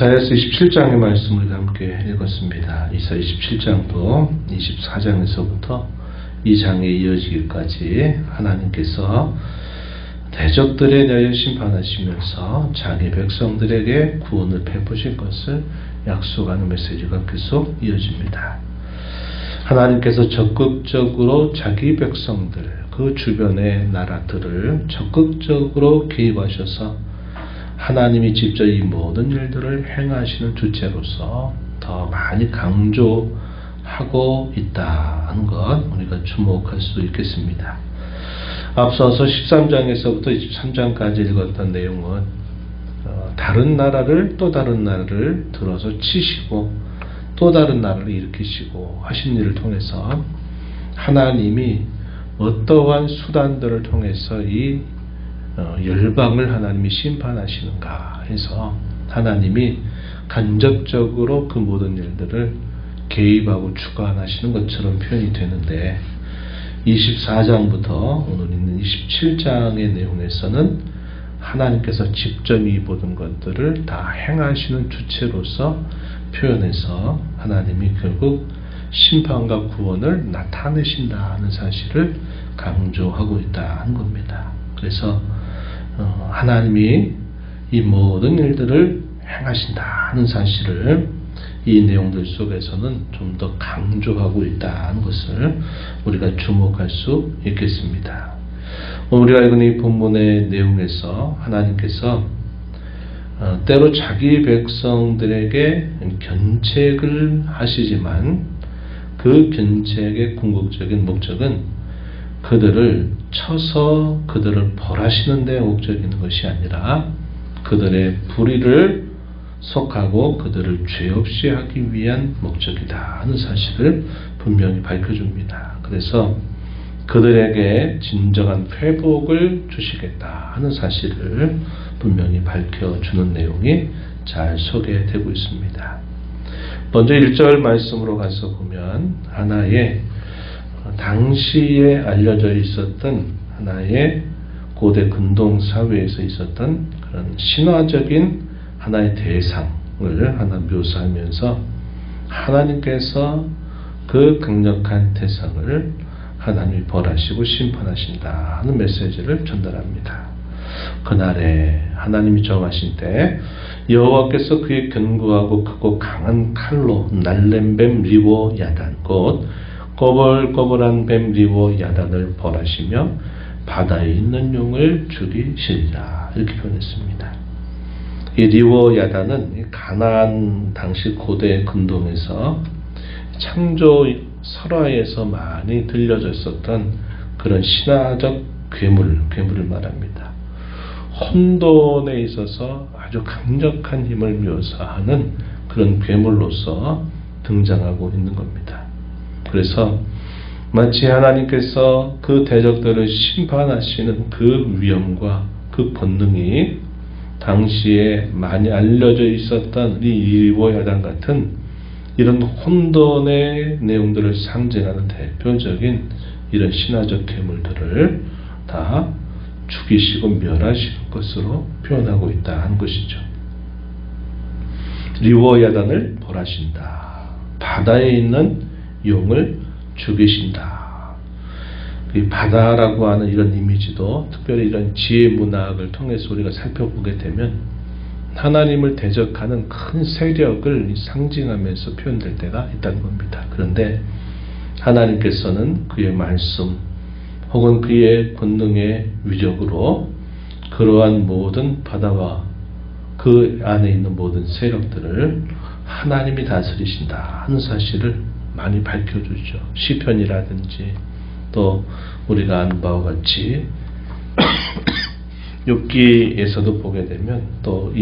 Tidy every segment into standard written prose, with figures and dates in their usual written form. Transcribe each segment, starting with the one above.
이사야서 27장의 말씀을 함께 읽었습니다. 이사야 27장도 24장에서부터 이 장에 이어지기까지 하나님께서 대적들에 대하여 심판하시면서 자기 백성들에게 구원을 베푸실 것을 약속하는 메시지가 계속 이어집니다. 하나님께서 적극적으로 자기 백성들, 그 주변의 나라들을 적극적으로 개입하셔서 하나님이 직접 이 모든 일들을 행하시는 주체로서 더 많이 강조하고 있다는 것 우리가 주목할 수 있겠습니다. 앞서서 13장에서부터 23장까지 읽었던 내용은 다른 나라를 또 다른 나라를 들어서 치시고 또 다른 나라를 일으키시고 하신 일을 통해서 하나님이 어떠한 수단들을 통해서 이 열방을 하나님이 심판하시는가 해서 하나님이 간접적으로 그 모든 일들을 개입하고 주관하시는 것처럼 표현이 되는데 24장부터 오늘 있는 27장의 내용에서는 하나님께서 직접 이 모든 것들을 다 행하시는 주체로서 표현해서 하나님이 결국 심판과 구원을 나타내신다는 사실을 강조하고 있다는 겁니다. 그래서 하나님이 이 모든 일들을 행하신다는 사실을 이 내용들 속에서는 좀 더 강조하고 있다는 것을 우리가 주목할 수 있겠습니다. 우리가 읽은 이 본문의 내용에서 하나님께서 때로 자기 백성들에게 견책을 하시지만 그 견책의 궁극적인 목적은 그들을 쳐서 그들을 벌하시는 데 목적인 것이 아니라 그들의 불의를 속하고 그들을 죄 없이 하기 위한 목적이다 하는 사실을 분명히 밝혀줍니다. 그래서 그들에게 진정한 회복을 주시겠다 하는 사실을 분명히 밝혀주는 내용이 잘 소개되고 있습니다. 먼저 1절 말씀으로 가서 보면 하나의 당시에 알려져 있었던 하나의 고대 근동 사회에서 있었던 그런 신화적인 하나의 대상을 하나 묘사하면서 하나님께서 그 강력한 대상을 하나님이 벌하시고 심판하신다 하는 메시지를 전달합니다. 그날에 하나님이 정하신 때 여호와께서 그의 견고하고 크고 강한 칼로 날랜 뱀 리보 야단 곧 꼬불꼬불한 뱀 리보 야단을 벌하시며 바다에 있는 용을 죽이시리라 이렇게 표현했습니다. 이 리보 야단은 가나안 당시 고대 근동에서 창조 설화에서 많이 들려져 있었던 그런 신화적 괴물을 말합니다. 혼돈에 있어서 아주 강력한 힘을 묘사하는 그런 괴물로서 등장하고 있는 겁니다. 그래서 마치 하나님께서 그 대적들을 심판하시는 그 위엄과 그 권능이 당시에 많이 알려져 있었던 이 리보 야단 같은 이런 혼돈의 내용들을 상징하는 대표적인 이런 신화적 괴물들을 다 죽이시고 멸하실 것으로 표현하고 있다 한 것이죠. 리보 야단을 벌하신다. 바다에 있는 용을 죽이신다. 이 바다라고 하는 이런 이미지도 특별히 이런 지혜 문학을 통해서 우리가 살펴보게 되면 하나님을 대적하는 큰 세력을 상징하면서 표현될 때가 있다는 겁니다. 그런데 하나님께서는 그의 말씀 혹은 그의 권능의 위력으로 그러한 모든 바다와 그 안에 있는 모든 세력들을 하나님이 다스리신다 하는 사실을 많이 밝혀주죠. 시편이라든지 또 우리가 아는 바와 같이 욥기에서도 보게 되면 또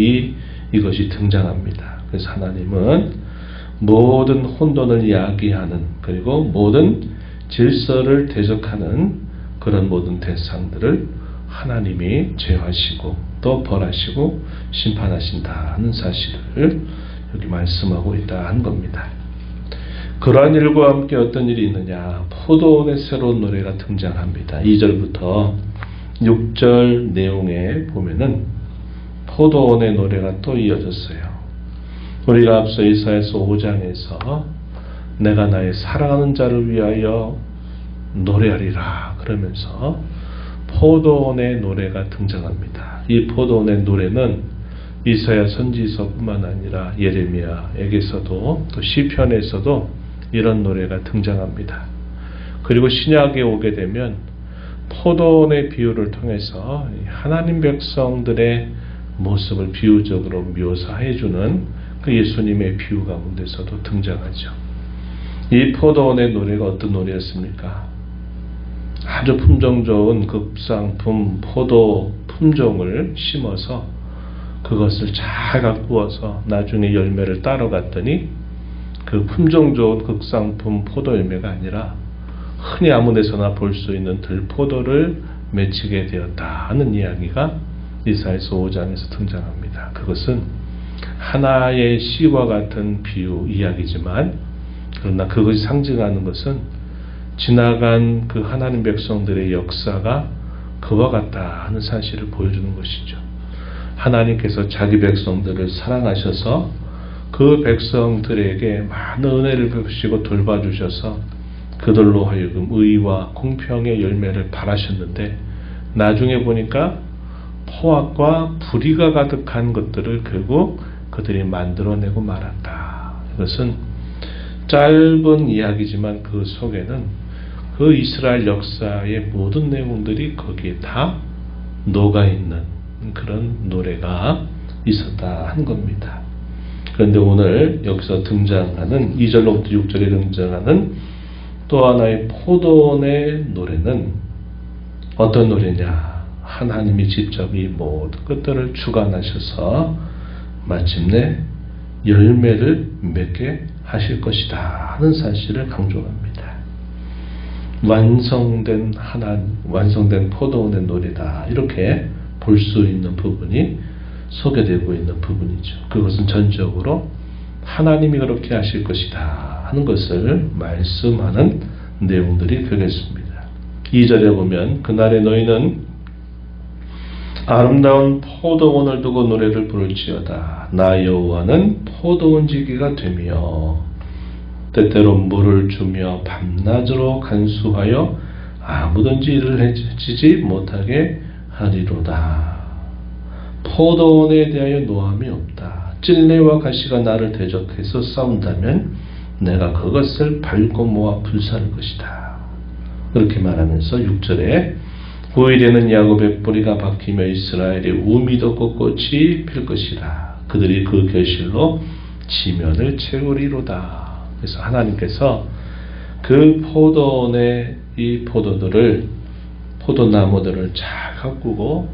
이것이 등장합니다. 그래서 하나님은 모든 혼돈을 야기하는 그리고 모든 질서를 대적하는 그런 모든 대상들을 하나님이 제어하시고 또 벌하시고 심판하신다는 사실을 여기 말씀하고 있다 한 겁니다. 그러한 일과 함께 어떤 일이 있느냐, 포도원의 새로운 노래가 등장합니다. 2절부터 6절 내용에 보면은 포도원의 노래가 또 이어졌어요. 우리가 앞서 이사야서 5장에서 내가 나의 사랑하는 자를 위하여 노래하리라 그러면서 포도원의 노래가 등장합니다. 이 포도원의 노래는 이사야 선지서뿐만 아니라 예레미야에게서도 또 시편에서도 이런 노래가 등장합니다. 그리고 신약에 오게 되면 포도원의 비유를 통해서 하나님 백성들의 모습을 비유적으로 묘사해주는 그 예수님의 비유 가운데서도 등장하죠. 이 포도원의 노래가 어떤 노래였습니까? 아주 품종 좋은 극상품 포도 품종을 심어서 그것을 잘 가꾸어서 나중에 열매를 따러 갔더니 그 품종 좋은 극상품 포도 열매가 아니라 흔히 아무 데서나 볼 수 있는 들포도를 맺히게 되었다 하는 이야기가 이사야서 5장에서 등장합니다. 그것은 하나의 시와 같은 비유 이야기지만 그러나 그것이 상징하는 것은 지나간 그 하나님 백성들의 역사가 그와 같다 하는 사실을 보여주는 것이죠. 하나님께서 자기 백성들을 사랑하셔서 그 백성들에게 많은 은혜를 베푸시고 돌봐주셔서 그들로 하여금 의와 공평의 열매를 바라셨는데 나중에 보니까 포악과 불의가 가득한 것들을 결국 그들이 만들어내고 말았다. 이것은 짧은 이야기지만 그 속에는 그 이스라엘 역사의 모든 내용들이 거기에 다 녹아있는 그런 노래가 있었다 한 겁니다. 그런데 오늘 여기서 등장하는 2절로부터 6절에 등장하는 또 하나의 포도원의 노래는 어떤 노래냐? 하나님이 직접 이 모든 것들을 주관하셔서 마침내 열매를 맺게 하실 것이다 하는 사실을 강조합니다. 완성된 포도원의 노래다 이렇게 볼 수 있는 부분이 소개되고 있는 부분이죠. 그것은 전적으로 하나님이 그렇게 하실 것이다 하는 것을 말씀하는 내용들이 되겠습니다. 2절에 보면 그날에 너희는 아름다운 포도원을 두고 노래를 부를지어다. 나 여호와는 포도원지기가 되며 때때로 물을 주며 밤낮으로 간수하여 아무든지 일을 해치지 못하게 하리로다. 포도원에 대하여 노함이 없다. 찔레와 가시가 나를 대적해서 싸운다면 내가 그것을 밟고 모아 불사를 것이다. 그렇게 말하면서 6절에 후일에는 야곱의 뿌리가 박히며 이스라엘의 우미도 꼿꼿이 필 것이라. 그들이 그 결실로 지면을 채우리로다. 그래서 하나님께서 그 포도원의 이 포도나무들을 잘 가꾸고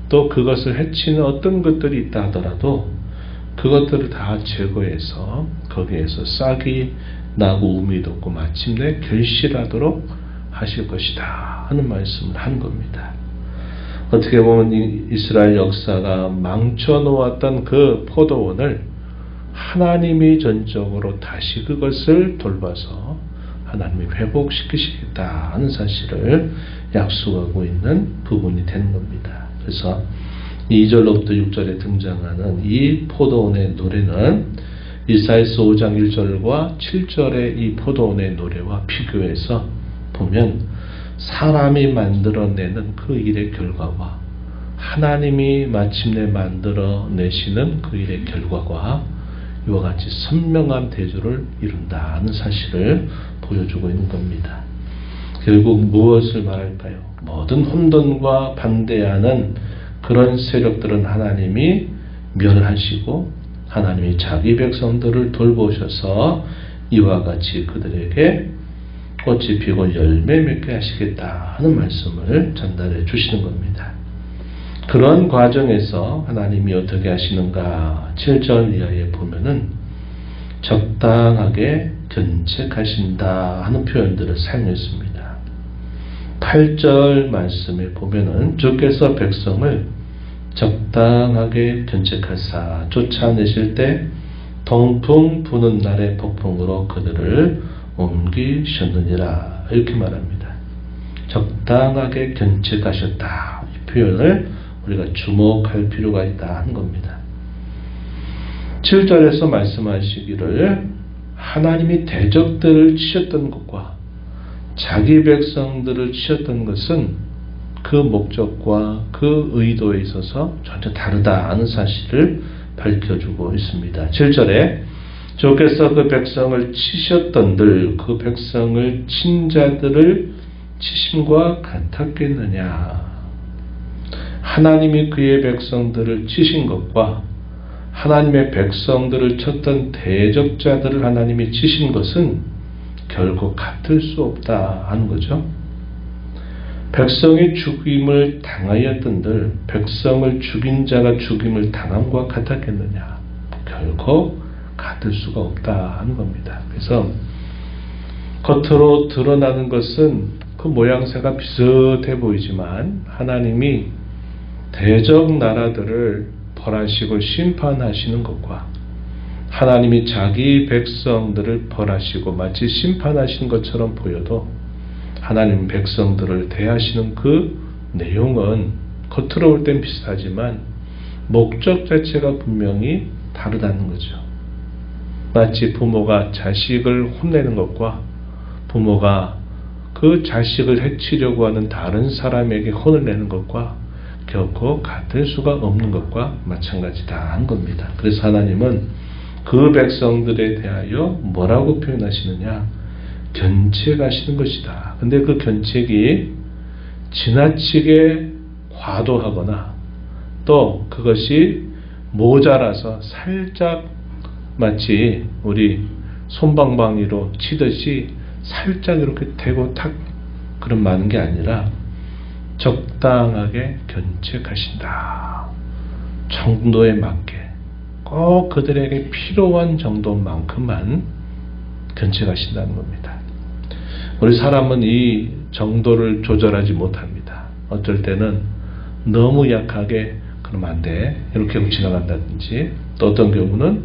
또 그것을 해치는 어떤 것들이 있다 하더라도 그것들을 다 제거해서 거기에서 싹이 나고 우미도 없고 마침내 결실하도록 하실 것이다 하는 말씀을 한 겁니다. 어떻게 보면 이스라엘 역사가 망쳐놓았던 그 포도원을 하나님이 전적으로 다시 그것을 돌봐서 하나님이 회복시키시겠다 하는 사실을 약속하고 있는 부분이 되는 겁니다. 그래서 2절로부터 6절에 등장하는 이 포도원의 노래는 이사야서 5장 1절과 7절의 이 포도원의 노래와 비교해서 보면 사람이 만들어내는 그 일의 결과와 하나님이 마침내 만들어내시는 그 일의 결과가 이와 같이 선명한 대조를 이룬다는 사실을 보여주고 있는 겁니다. 결국 무엇을 말할까요? 모든 혼돈과 반대하는 그런 세력들은 하나님이 멸하시고 하나님이 자기 백성들을 돌보셔서 이와 같이 그들에게 꽃이 피고 열매 맺게 하시겠다 하는 말씀을 전달해 주시는 겁니다. 그런 과정에서 하나님이 어떻게 하시는가 7절 이하에 보면은 적당하게 견책하신다 하는 표현들을 사용했습니다. 8절 말씀에 보면은 주께서 백성을 적당하게 견책하사 쫓아내실 때 동풍 부는 날의 폭풍으로 그들을 옮기셨느니라 이렇게 말합니다. 적당하게 견책하셨다 이 표현을 우리가 주목할 필요가 있다 하는 겁니다. 7절에서 말씀하시기를 하나님이 대적들을 치셨던 것과 자기 백성들을 치셨던 것은 그 목적과 그 의도에 있어서 전혀 다르다는 사실을 밝혀주고 있습니다. 7절에 주께서 그 백성을 치셨던들 그 백성을 친 자들을 치심과 같았겠느냐. 하나님이 그의 백성들을 치신 것과 하나님의 백성들을 쳤던 대적자들을 하나님이 치신 것은 결코 같을 수 없다 하는 거죠. 백성이 죽임을 당하였던들 백성을 죽인 자가 죽임을 당함과 같았겠느냐. 결코 같을 수가 없다 하는 겁니다. 그래서 겉으로 드러나는 것은 그 모양새가 비슷해 보이지만 하나님이 대적 나라들을 벌하시고 심판하시는 것과 하나님이 자기 백성들을 벌하시고 마치 심판하시는 것처럼 보여도 하나님 백성들을 대하시는 그 내용은 겉으로 볼 땐 비슷하지만 목적 자체가 분명히 다르다는 거죠. 마치 부모가 자식을 혼내는 것과 부모가 그 자식을 해치려고 하는 다른 사람에게 혼을 내는 것과 결코 같을 수가 없는 것과 마찬가지다 한 겁니다. 그래서 하나님은 그 백성들에 대하여 뭐라고 표현하시느냐? 견책하시는 것이다. 근데 그 견책이 지나치게 과도하거나 또 그것이 모자라서 살짝 마치 우리 솜방망이로 치듯이 살짝 이렇게 대고 탁 그런 많은 게 아니라 적당하게 견책하신다. 정도에 맞게 꼭 그들에게 필요한 정도만큼만 견책하신다는 겁니다. 우리 사람은 이 정도를 조절하지 못합니다. 어쩔 때는 너무 약하게 그러면 안 돼 이렇게 하고 지나간다든지 또 어떤 경우는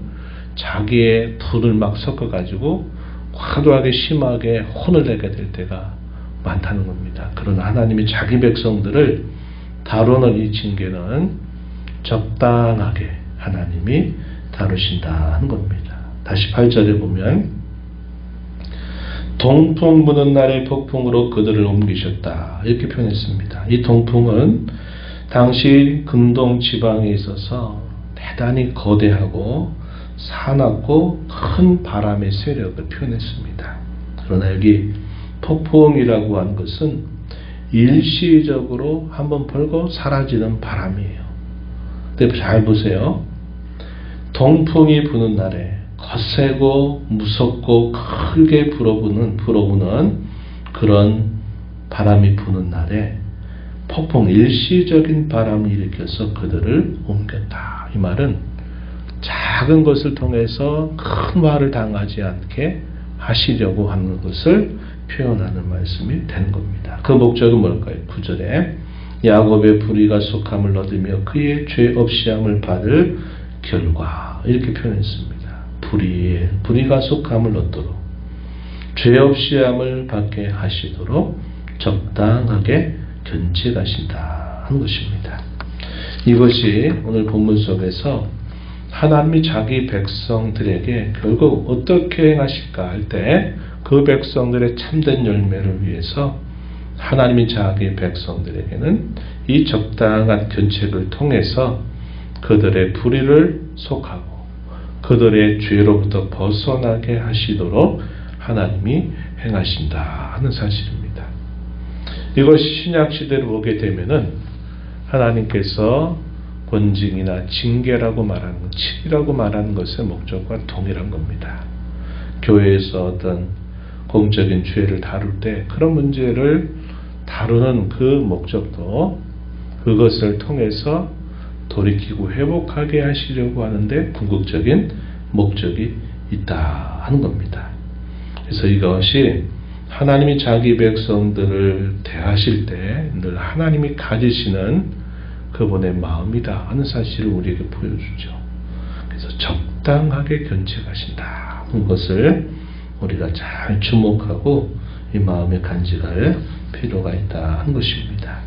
자기의 분을 막 섞어가지고 과도하게 심하게 혼을 내게 될 때가 많다는 겁니다. 그러나 하나님이 자기 백성들을 다루는 이 징계는 적당하게 하나님이 다루신다는 겁니다. 다시 8절에 보면 동풍 부는 날의 폭풍으로 그들을 옮기셨다 이렇게 표현했습니다. 이 동풍은 당시 근동 지방에 있어서 대단히 거대하고 사납고 큰 바람의 세력을 표현했습니다. 그러나 여기 폭풍이라고 하는 것은 일시적으로 한번 불고 사라지는 바람이에요. 근데 잘 보세요. 동풍이 부는 날에 거세고 무섭고 크게 불어부는 그런 바람이 부는 날에 폭풍 일시적인 바람을 일으켜서 그들을 옮겼다. 이 말은 작은 것을 통해서 큰 화를 당하지 않게 하시려고 하는 것을 표현하는 말씀이 되는 겁니다. 그 목적은 뭘까요? 9절에 야곱의 불의가 속함을 얻으며 그의 죄 없이함을 받을 결과 이렇게 표현했습니다. 불의가 속함을 얻도록 죄 없이함을 받게 하시도록 적당하게 견책하신다 하는 것입니다. 이것이 오늘 본문 속에서 하나님이 자기 백성들에게 결국 어떻게 행하실까 할 때 그 백성들의 참된 열매를 위해서 하나님이 자기 백성들에게는 이 적당한 견책을 통해서 그들의 불의를 속하고 그들의 죄로부터 벗어나게 하시도록 하나님이 행하신다 하는 사실입니다. 이것이 신약시대를 보게 되면은 하나님께서 권징이나 징계라고 말하는 것, 칙이라고 말하는 것의 목적과 동일한 겁니다. 교회에서 어떤 공적인 죄를 다룰 때 그런 문제를 다루는 그 목적도 그것을 통해서 돌이키고 회복하게 하시려고 하는데 궁극적인 목적이 있다 하는 겁니다. 그래서 이것이 하나님이 자기 백성들을 대하실 때 늘 하나님이 가지시는 그분의 마음이다 하는 사실을 우리에게 보여주죠. 그래서 적당하게 견책하신다 하는 것을 우리가 잘 주목하고 이 마음에 간직할 필요가 있다 하는 것입니다.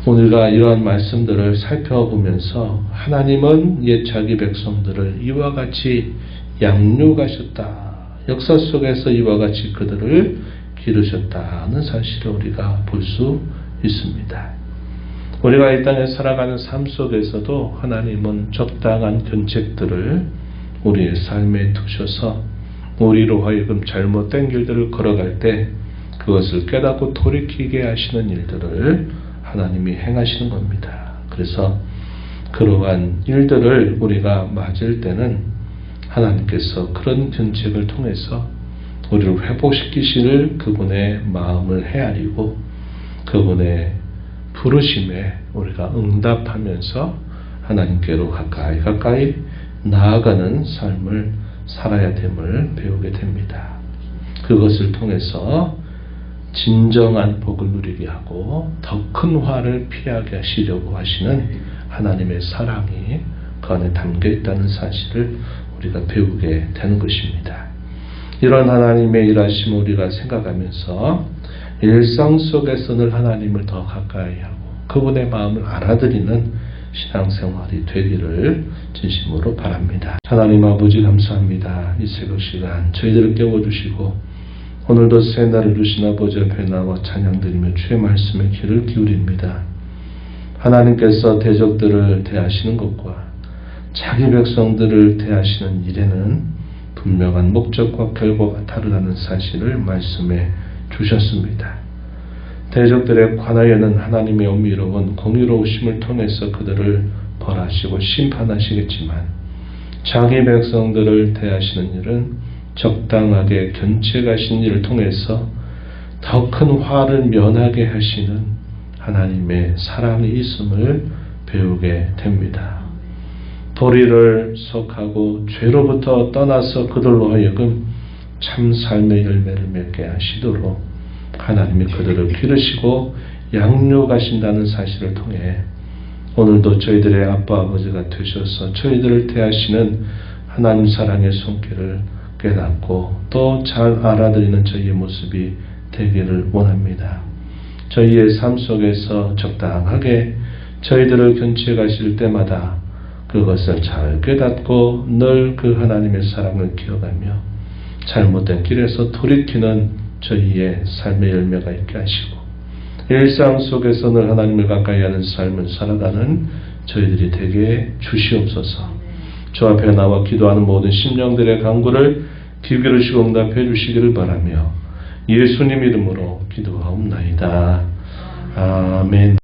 우리가 이러한 말씀들을 살펴보면서 하나님은 옛 자기 백성들을 이와 같이 양육하셨다. 역사 속에서 이와 같이 그들을 기르셨다는 사실을 우리가 볼 수 있습니다. 우리가 이 땅에 살아가는 삶 속에서도 하나님은 적당한 견책들을 우리의 삶에 두셔서 우리로 하여금 잘못된 길들을 걸어갈 때 그것을 깨닫고 돌이키게 하시는 일들을 하나님이 행하시는 겁니다. 그래서 그러한 일들을 우리가 맞을 때는 하나님께서 그런 견책을 통해서 우리를 회복시키시는 그분의 마음을 헤아리고 그분의 부르심에 우리가 응답하면서 하나님께로 가까이 나아가는 삶을 살아야 됨을 배우게 됩니다. 그것을 통해서 진정한 복을 누리게 하고 더 큰 화를 피하게 하시려고 하시는 하나님의 사랑이 그 안에 담겨 있다는 사실을 우리가 배우게 되는 것입니다. 이런 하나님의 일하심을 우리가 생각하면서 일상 속에서 늘 하나님을 더 가까이 하고 그분의 마음을 알아들이는 신앙생활이 되기를 진심으로 바랍니다. 하나님 아버지 감사합니다. 이 새벽 시간 저희들을 깨워주시고 오늘도 새 날을 주신 아버지 앞에 나와 찬양드리며 주의 말씀에 귀를 기울입니다. 하나님께서 대적들을 대하시는 것과 자기 백성들을 대하시는 일에는 분명한 목적과 결과가 다르다는 사실을 말씀해 주셨습니다. 대적들에 관하여는 하나님의 엄밀로운 공의로우심을 통해서 그들을 벌하시고 심판하시겠지만 자기 백성들을 대하시는 일은 적당하게 견책하신 일을 통해서 더 큰 화를 면하게 하시는 하나님의 사랑이 있음을 배우게 됩니다. 도리를 속하고 죄로부터 떠나서 그들로 하여금 참 삶의 열매를 맺게 하시도록 하나님이 그들을 기르시고 양육하신다는 사실을 통해 오늘도 저희들의 아빠 아버지가 되셔서 저희들을 대하시는 하나님 사랑의 손길을 깨닫고 또 잘 알아들이는 저희의 모습이 되기를 원합니다. 저희의 삶 속에서 적당하게 저희들을 견책하실 때마다 그것을 잘 깨닫고 늘 그 하나님의 사랑을 기억하며 잘못된 길에서 돌이키는 저희의 삶의 열매가 있게 하시고 일상 속에서 늘 하나님을 가까이 하는 삶을 살아가는 저희들이 되게 주시옵소서. 주 앞에 나와 기도하는 모든 심령들의 간구를 귀 기울이시고 응답해 주시기를 바라며 예수님 이름으로 기도하옵나이다. 아멘.